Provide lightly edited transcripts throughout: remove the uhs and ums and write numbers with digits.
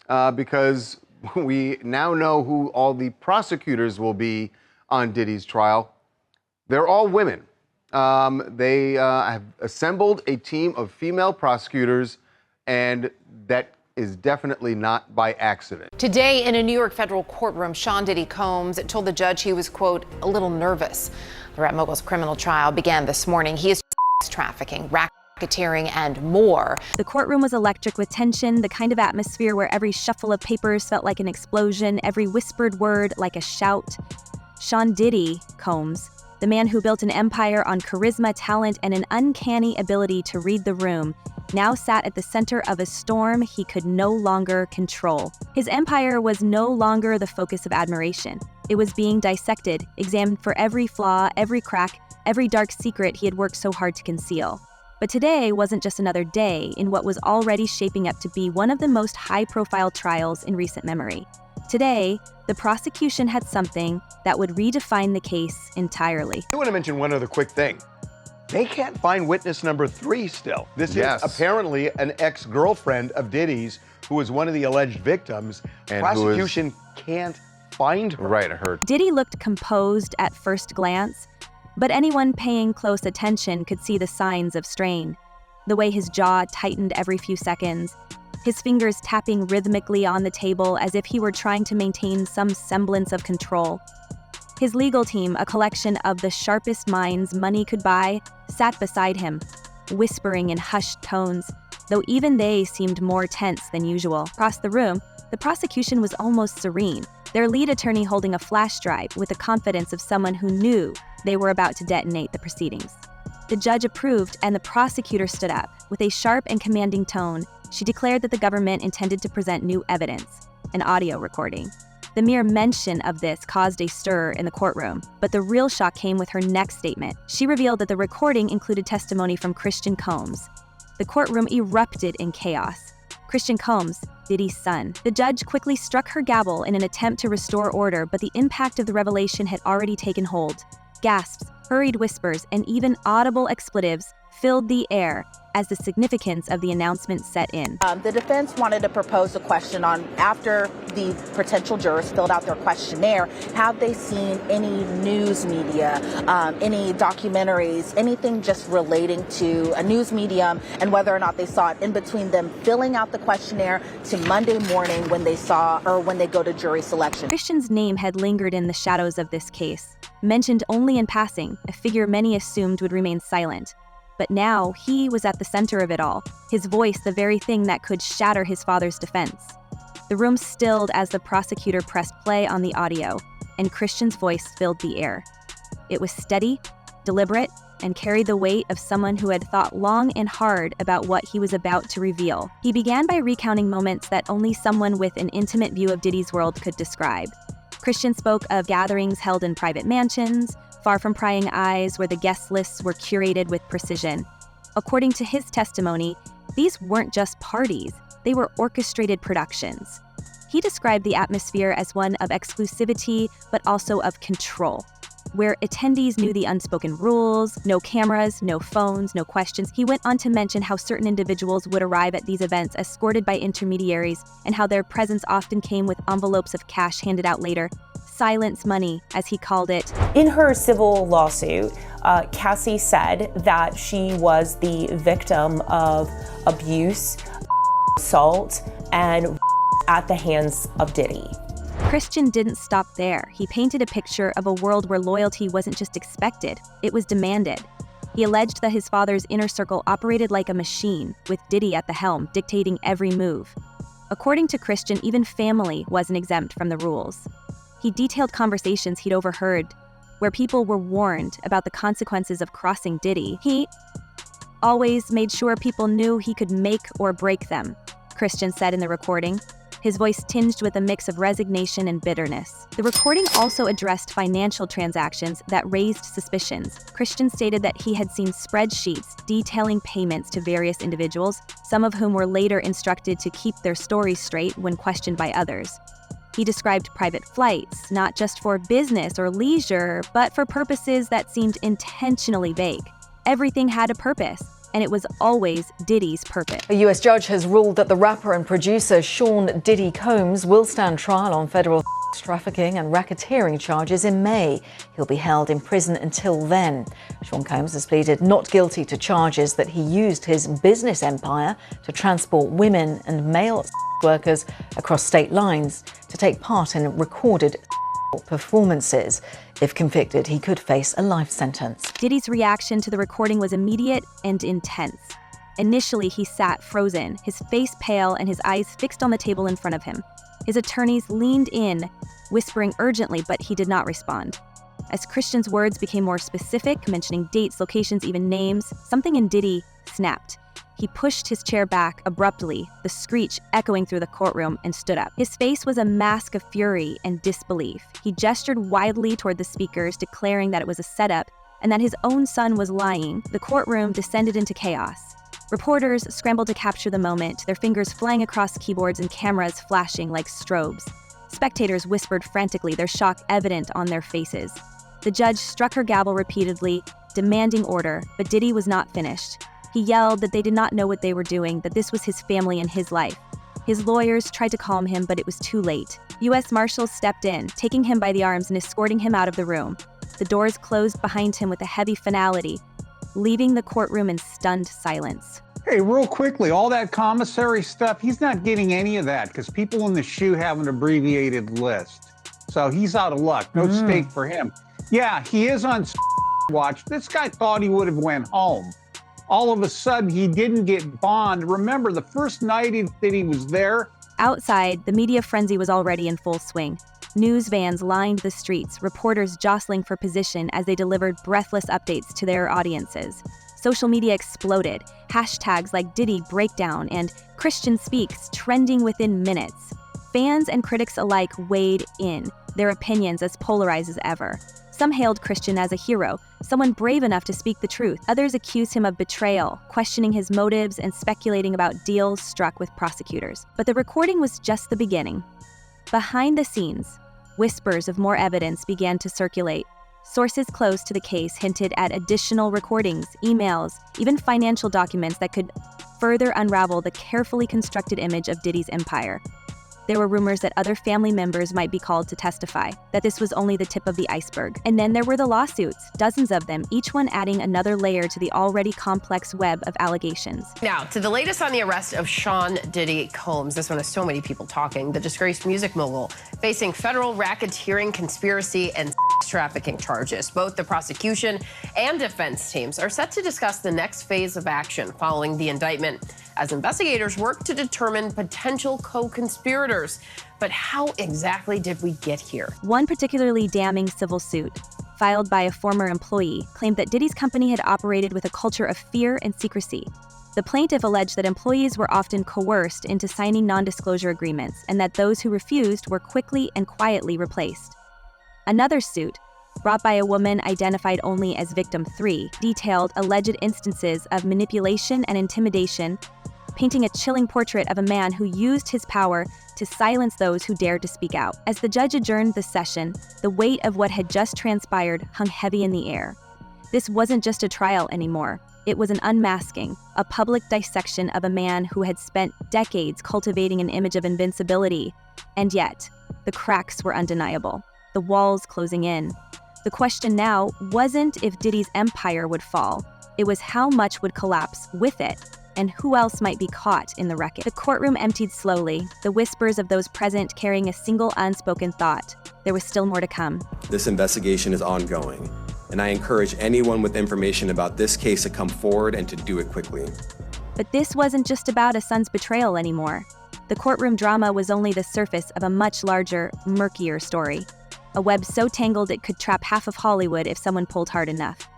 because we now know who all the prosecutors will be on Diddy's trial. They're all women. They have assembled a team of female prosecutors, and that is definitely not by accident. Today in a New York federal courtroom, Sean Diddy Combs told the judge he was, quote, a little nervous. The rap mogul's criminal trial began this morning. He is trafficking, racketeering, and more. The courtroom was electric with tension, the kind of atmosphere where every shuffle of papers felt like an explosion, every whispered word like a shout. Sean Diddy Combs, the man who built an empire on charisma, talent, and an uncanny ability to read the room, now sat at the center of a storm he could no longer control. His empire was no longer the focus of admiration. It was being dissected, examined for every flaw, every crack, every dark secret he had worked so hard to conceal. But today wasn't just another day in what was already shaping up to be one of the most high-profile trials in recent memory. Today, the prosecution had something that would redefine the case entirely. I want to mention one other quick thing. They can't find witness number 3 still. This is apparently an ex-girlfriend of Diddy's who is one of the alleged victims. And prosecution can't find her. Right, her. Diddy looked composed at first glance, but anyone paying close attention could see the signs of strain. The way his jaw tightened every few seconds, his fingers tapping rhythmically on the table as if he were trying to maintain some semblance of control. His legal team, a collection of the sharpest minds money could buy, sat beside him, whispering in hushed tones, though even they seemed more tense than usual. Across the room, the prosecution was almost serene, their lead attorney holding a flash drive with the confidence of someone who knew they were about to detonate the proceedings. The judge approved, and the prosecutor stood up. With a sharp and commanding tone, she declared that the government intended to present new evidence, an audio recording. The mere mention of this caused a stir in the courtroom, but the real shock came with her next statement. She revealed that the recording included testimony from Christian Combs. The courtroom erupted in chaos. Christian Combs, Diddy's son. The judge quickly struck her gavel in an attempt to restore order, but the impact of the revelation had already taken hold. Gasps, hurried whispers, and even audible expletives filled the air as the significance of the announcement set in. The defense wanted to propose a question on, after the potential jurors filled out their questionnaire, have they seen any news media, any documentaries, anything just relating to a news medium, and whether or not they saw it in between them filling out the questionnaire to Monday morning when they saw, or when they go to jury selection. Christian's name had lingered in the shadows of this case, mentioned only in passing, a figure many assumed would remain silent. But now, he was at the center of it all, his voice the very thing that could shatter his father's defense. The room stilled as the prosecutor pressed play on the audio, and Christian's voice filled the air. It was steady, deliberate, and carried the weight of someone who had thought long and hard about what he was about to reveal. He began by recounting moments that only someone with an intimate view of Diddy's world could describe. Christian spoke of gatherings held in private mansions, far from prying eyes, where the guest lists were curated with precision. According to his testimony, these weren't just parties, they were orchestrated productions. He described the atmosphere as one of exclusivity, but also of control, where attendees knew the unspoken rules, no cameras, no phones, no questions. He went on to mention how certain individuals would arrive at these events escorted by intermediaries, and how their presence often came with envelopes of cash handed out later. Silence money, as he called it. In her civil lawsuit, Cassie said that she was the victim of abuse, assault, and at the hands of Diddy. Christian didn't stop there. He painted a picture of a world where loyalty wasn't just expected, it was demanded. He alleged that his father's inner circle operated like a machine, with Diddy at the helm, dictating every move. According to Christian, even family wasn't exempt from the rules. He detailed conversations he'd overheard, where people were warned about the consequences of crossing Diddy. He always made sure people knew he could make or break them, Christian said in the recording, his voice tinged with a mix of resignation and bitterness. The recording also addressed financial transactions that raised suspicions. Christian stated that he had seen spreadsheets detailing payments to various individuals, some of whom were later instructed to keep their stories straight when questioned by others. He described private flights, not just for business or leisure, but for purposes that seemed intentionally vague. Everything had a purpose. and it was always Diddy's purpose. A U.S. judge has ruled that the rapper and producer Sean Diddy Combs will stand trial on federal trafficking and racketeering charges in May. He'll be held in prison until then. Sean Combs has pleaded not guilty to charges that he used his business empire to transport women and male workers across state lines to take part in recorded performances. If convicted, he could face a life sentence. Diddy's reaction to the recording was immediate and intense. Initially, he sat frozen, his face pale and his eyes fixed on the table in front of him. His attorneys leaned in, whispering urgently, but he did not respond. As Christian's words became more specific, mentioning dates, locations, even names, something in Diddy snapped. He pushed his chair back abruptly, the screech echoing through the courtroom, and stood up. His face was a mask of fury and disbelief. He gestured wildly toward the speakers, declaring that it was a setup and that his own son was lying. The courtroom descended into chaos. Reporters scrambled to capture the moment, their fingers flying across keyboards and cameras flashing like strobes. Spectators whispered frantically, their shock evident on their faces. The judge struck her gavel repeatedly, demanding order, but Diddy was not finished. He yelled that they did not know what they were doing, that this was his family and his life. His lawyers tried to calm him, but it was too late. U.S. Marshals stepped in, taking him by the arms and escorting him out of the room. The doors closed behind him with a heavy finality, leaving the courtroom in stunned silence. Hey, real quickly, all that commissary stuff, he's not getting any of that because people in the SHU have an abbreviated list. So he's out of luck. No stake for him. Yeah, he is on watch. This guy thought he would have went home. All of a sudden, he didn't get bond. Remember, the first night that he was there. Outside, the media frenzy was already in full swing. News vans lined the streets, reporters jostling for position as they delivered breathless updates to their audiences. Social media exploded. Hashtags like Diddy Breakdown and Christian Speaks trending within minutes. Fans and critics alike weighed in, their opinions as polarized as ever. Some hailed Christian as a hero, someone brave enough to speak the truth. Others accused him of betrayal, questioning his motives and speculating about deals struck with prosecutors. But the recording was just the beginning. Behind the scenes, whispers of more evidence began to circulate. Sources close to the case hinted at additional recordings, emails, even financial documents that could further unravel the carefully constructed image of Diddy's empire. There were rumors that other family members might be called to testify, that this was only the tip of the iceberg. And then there were the lawsuits, dozens of them, each one adding another layer to the already complex web of allegations. Now, to the latest on the arrest of Sean Diddy Combs. This one has so many people talking. The disgraced music mogul facing federal racketeering, conspiracy, and trafficking charges. Both the prosecution and defense teams are set to discuss the next phase of action following the indictment as investigators work to determine potential co-conspirators. But how exactly did we get here? One particularly damning civil suit, filed by a former employee, claimed that Diddy's company had operated with a culture of fear and secrecy. The plaintiff alleged that employees were often coerced into signing non-disclosure agreements and that those who refused were quickly and quietly replaced. Another suit, brought by a woman identified only as Victim 3, detailed alleged instances of manipulation and intimidation, painting a chilling portrait of a man who used his power to silence those who dared to speak out. As the judge adjourned the session, the weight of what had just transpired hung heavy in the air. This wasn't just a trial anymore. It was an unmasking, a public dissection of a man who had spent decades cultivating an image of invincibility. And yet, the cracks were undeniable, the walls closing in. The question now wasn't if Diddy's empire would fall, it was how much would collapse with it, and who else might be caught in the wreckage. The courtroom emptied slowly, the whispers of those present carrying a single unspoken thought. There was still more to come. This investigation is ongoing, and I encourage anyone with information about this case to come forward and to do it quickly. But this wasn't just about a son's betrayal anymore. The courtroom drama was only the surface of a much larger, murkier story. A web so tangled it could trap half of Hollywood if someone pulled hard enough.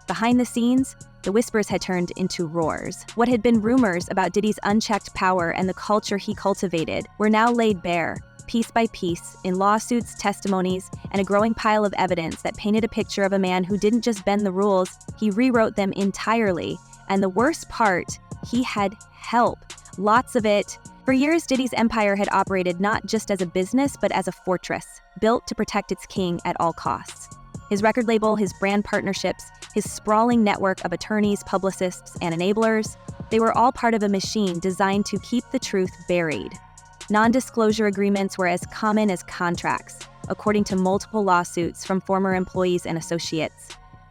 Behind the scenes, the whispers had turned into roars. What had been rumors about Diddy's unchecked power and the culture he cultivated were now laid bare, piece by piece, in lawsuits, testimonies, and a growing pile of evidence that painted a picture of a man who didn't just bend the rules, he rewrote them entirely. And the worst part, he had help. Lots of it. For years, Diddy's empire had operated not just as a business, but as a fortress, built to protect its king at all costs. His record label, his brand partnerships, his sprawling network of attorneys, publicists, and enablers, they were all part of a machine designed to keep the truth buried. Non-disclosure agreements were as common as contracts, according to multiple lawsuits from former employees and associates.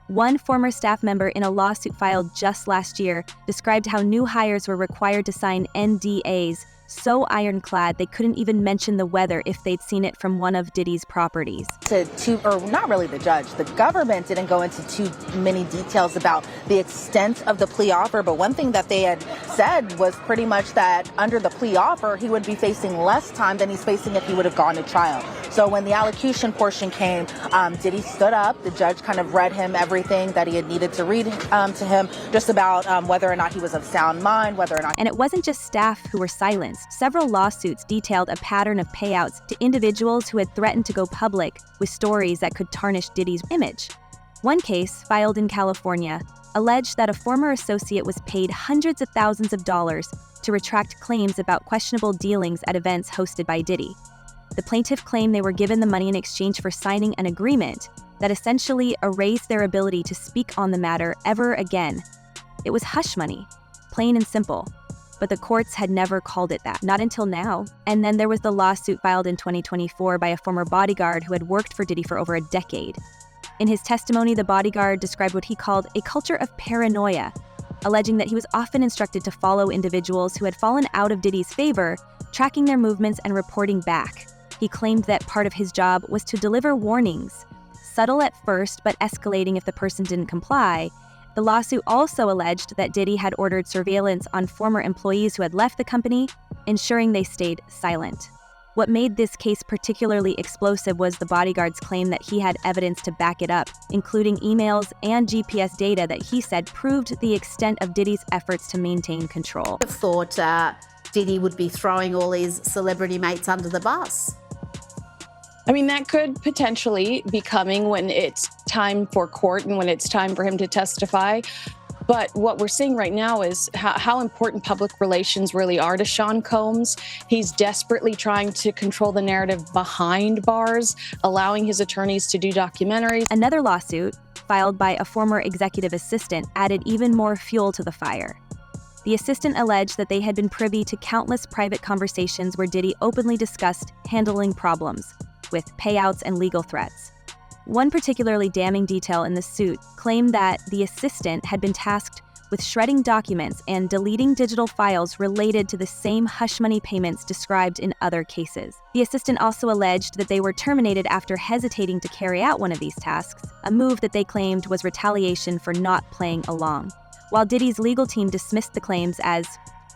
One former staff member in a lawsuit filed just last year described how new hires were required to sign NDAs so ironclad they couldn't even mention the weather if they'd seen it from one of Diddy's properties. Or not really the judge, the government didn't go into too many details about the extent of the plea offer, but one thing that they had said was pretty much that under the plea offer, he would be facing less time than he's facing if he would have gone to trial. So when the allocution portion came, Diddy stood up, the judge kind of read him everything that he had needed to read to him, just about whether or not he was of sound mind, whether or not... And it wasn't just staff who were silenced. Several lawsuits detailed a pattern of payouts to individuals who had threatened to go public with stories that could tarnish Diddy's image. One case, filed in California, alleged that a former associate was paid hundreds of thousands of dollars to retract claims about questionable dealings at events hosted by Diddy. The plaintiff claimed they were given the money in exchange for signing an agreement that essentially erased their ability to speak on the matter ever again. It was hush money, plain and simple. But the courts had never called it that, not until now. And then there was the lawsuit filed in 2024 by a former bodyguard who had worked for Diddy for over a decade. In his testimony, the bodyguard described what he called a culture of paranoia, alleging that he was often instructed to follow individuals who had fallen out of Diddy's favor, tracking their movements and reporting back. He claimed that part of his job was to deliver warnings, subtle at first but escalating if the person didn't comply. The lawsuit also alleged that Diddy had ordered surveillance on former employees who had left the company, ensuring they stayed silent. What made this case particularly explosive was the bodyguard's claim that he had evidence to back it up, including emails and GPS data that he said proved the extent of Diddy's efforts to maintain control. I thought Diddy would be throwing all his celebrity mates under the bus. I mean, that could potentially be coming when it's time for court and when it's time for him to testify. But what we're seeing right now is how important public relations really are to Sean Combs. He's desperately trying to control the narrative behind bars, allowing his attorneys to do documentaries. Another lawsuit, filed by a former executive assistant, added even more fuel to the fire. The assistant alleged that they had been privy to countless private conversations where Diddy openly discussed handling problems, with payouts and legal threats. One particularly damning detail in the suit claimed that the assistant had been tasked with shredding documents and deleting digital files related to the same hush money payments described in other cases. The assistant also alleged that they were terminated after hesitating to carry out one of these tasks, a move that they claimed was retaliation for not playing along. While Diddy's legal team dismissed the claims as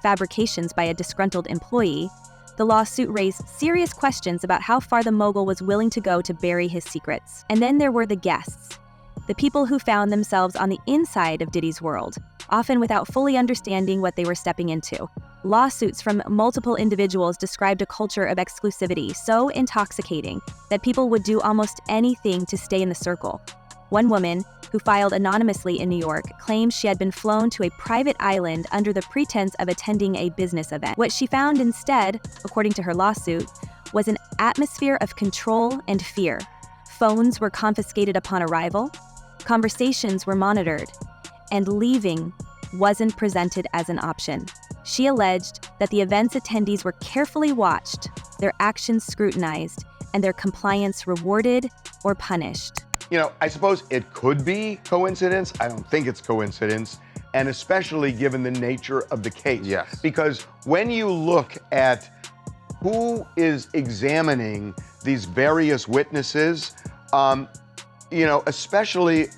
fabrications by a disgruntled employee, the lawsuit raised serious questions about how far the mogul was willing to go to bury his secrets. And then there were the guests, the people who found themselves on the inside of Diddy's world, often without fully understanding what they were stepping into. Lawsuits from multiple individuals described a culture of exclusivity so intoxicating that people would do almost anything to stay in the circle. One woman, who filed anonymously in New York, claimed she had been flown to a private island under the pretense of attending a business event. What she found instead, according to her lawsuit, was an atmosphere of control and fear. Phones were confiscated upon arrival, conversations were monitored, and leaving wasn't presented as an option. She alleged that the event's attendees were carefully watched, their actions scrutinized, and their compliance rewarded or punished. You know, I suppose it could be coincidence. I don't think it's coincidence, and especially given the nature of the case. Yes. Because when you look at who is examining these various witnesses, you know, especially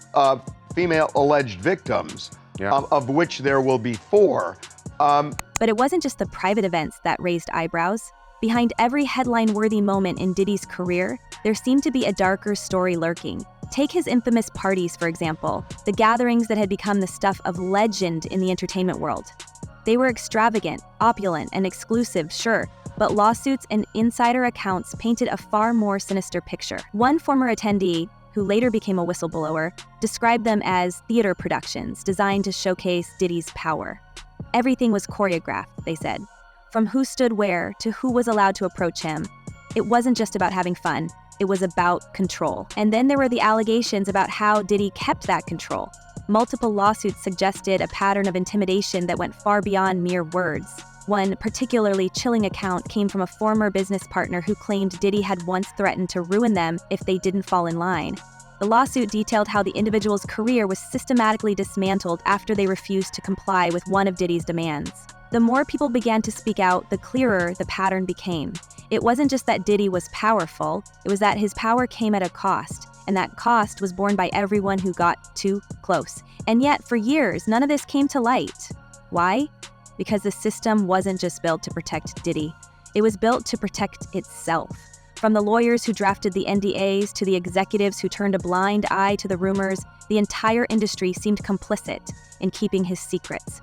female alleged victims, of which there will be 4. But it wasn't just the private events that raised eyebrows. Behind every headline-worthy moment in Diddy's career, there seemed to be a darker story lurking. Take his infamous parties, for example, the gatherings that had become the stuff of legend in the entertainment world. They were extravagant, opulent, and exclusive, sure, but lawsuits and insider accounts painted a far more sinister picture. One former attendee, who later became a whistleblower, described them as theater productions designed to showcase Diddy's power. Everything was choreographed, they said. From who stood where to who was allowed to approach him, It wasn't just about having fun. It was about control. And then there were the allegations about how Diddy kept that control. Multiple lawsuits suggested a pattern of intimidation that went far beyond mere words. One particularly chilling account came from a former business partner who claimed Diddy had once threatened to ruin them if they didn't fall in line. The lawsuit detailed how the individual's career was systematically dismantled after they refused to comply with one of Diddy's demands. The more people began to speak out, the clearer the pattern became. It wasn't just that Diddy was powerful, it was that his power came at a cost, and that cost was borne by everyone who got too close. And yet, for years, none of this came to light. Why? Because the system wasn't just built to protect Diddy. It was built to protect itself. From the lawyers who drafted the NDAs to the executives who turned a blind eye to the rumors, the entire industry seemed complicit in keeping his secrets.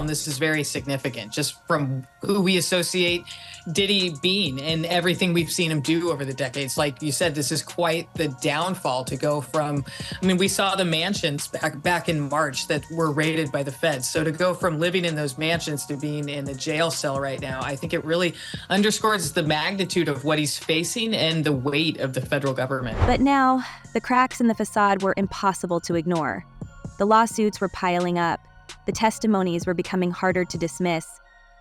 This is very significant, just from who we associate Diddy being and everything we've seen him do over the decades. Like you said, this is quite the downfall to go from, we saw the mansions back in March that were raided by the feds. So to go from living in those mansions to being in a jail cell right now, I think it really underscores the magnitude of what he's facing and the weight of the federal government. But now, the cracks in the facade were impossible to ignore. The lawsuits were piling up. The testimonies were becoming harder to dismiss,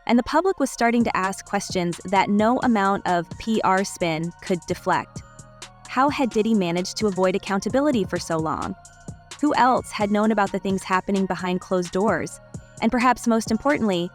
and the public was starting to ask questions that no amount of PR spin could deflect. How had Diddy managed to avoid accountability for so long? Who else had known about the things happening behind closed doors? And perhaps most importantly,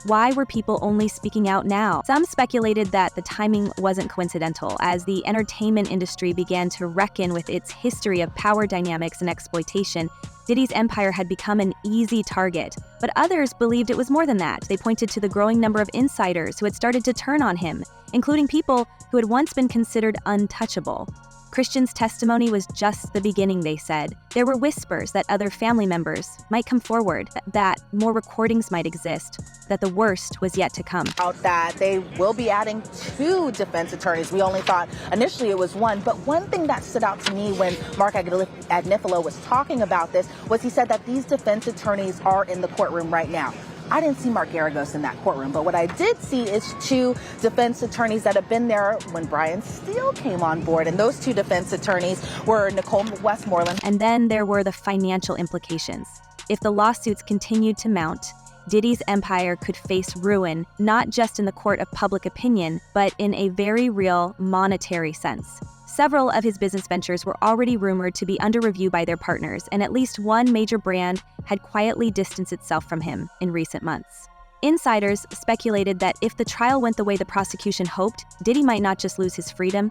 why were people only speaking out now? Some speculated that the timing wasn't coincidental, as the entertainment industry began to reckon with its history of power dynamics and exploitation. Diddy's empire had become an easy target, but others believed it was more than that. They pointed to the growing number of insiders who had started to turn on him, including people who had once been considered untouchable. Christian's testimony was just the beginning, they said. There were whispers that other family members might come forward, that more recordings might exist, that the worst was yet to come. That they will be adding 2 defense attorneys. We only thought initially it was 1, but one thing that stood out to me when Mark Agnifilo was talking about this was he said that these defense attorneys are in the courtroom right now. I didn't see Mark Garagos in that courtroom, but what I did see is 2 defense attorneys that have been there when Brian Steele came on board, and those 2 defense attorneys were Nicole Westmoreland. And then there were the financial implications. If the lawsuits continued to mount, Diddy's empire could face ruin, not just in the court of public opinion, but in a very real monetary sense. Several of his business ventures were already rumored to be under review by their partners, and at least one major brand had quietly distanced itself from him in recent months. Insiders speculated that if the trial went the way the prosecution hoped, Diddy might not just lose his freedom,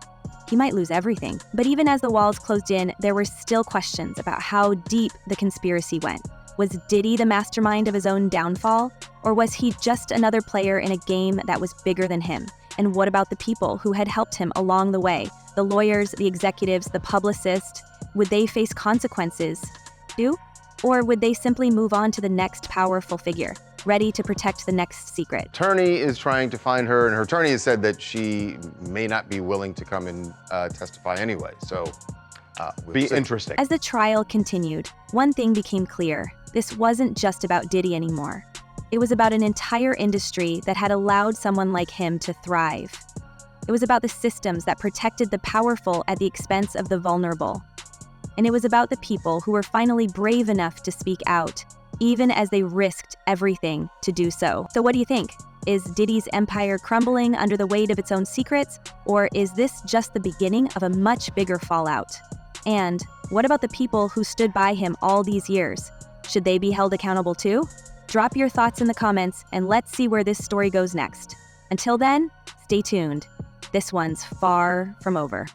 he might lose everything. But even as the walls closed in, there were still questions about how deep the conspiracy went. Was Diddy the mastermind of his own downfall? Or was he just another player in a game that was bigger than him? And what about the people who had helped him along the way? The lawyers, the executives, the publicists, would they face consequences too? Or would they simply move on to the next powerful figure, ready to protect the next secret? Attorney is trying to find her, and her attorney has said that she may not be willing to come and testify anyway. So be interesting. As the trial continued, one thing became clear. This wasn't just about Diddy anymore. It was about an entire industry that had allowed someone like him to thrive. It was about the systems that protected the powerful at the expense of the vulnerable. And it was about the people who were finally brave enough to speak out, even as they risked everything to do so. So what do you think? Is Diddy's empire crumbling under the weight of its own secrets, or is this just the beginning of a much bigger fallout? And what about the people who stood by him all these years? Should they be held accountable too? Drop your thoughts in the comments and let's see where this story goes next. Until then, stay tuned. This one's far from over.